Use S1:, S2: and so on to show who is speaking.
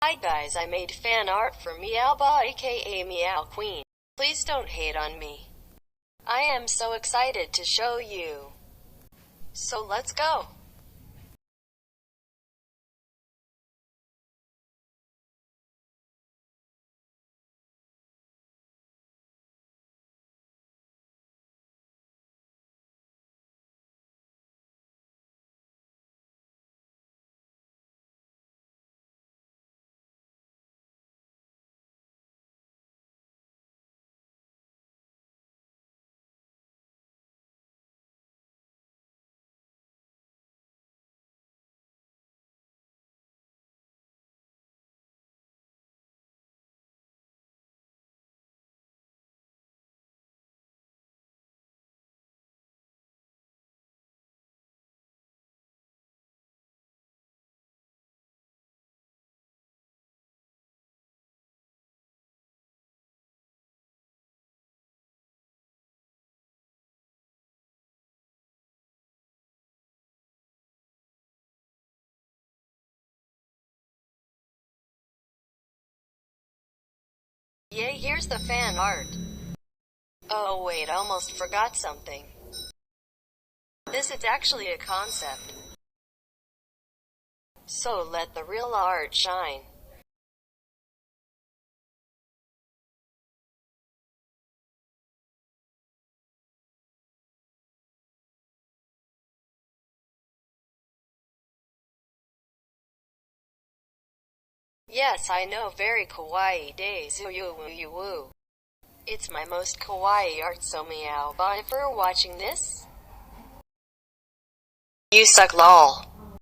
S1: Hi guys, I made fan art for Meowbahh aka Meow Queen. Please don't hate on me. I am so excited to show you. So let's go. Yay, here's the fan art. Oh wait, almost forgot something. This is actually a concept. So let the real art shine. Yes, I know, very kawaii days. Woo. It's my most kawaii art, so Meowbahh for watching this. You suck lol.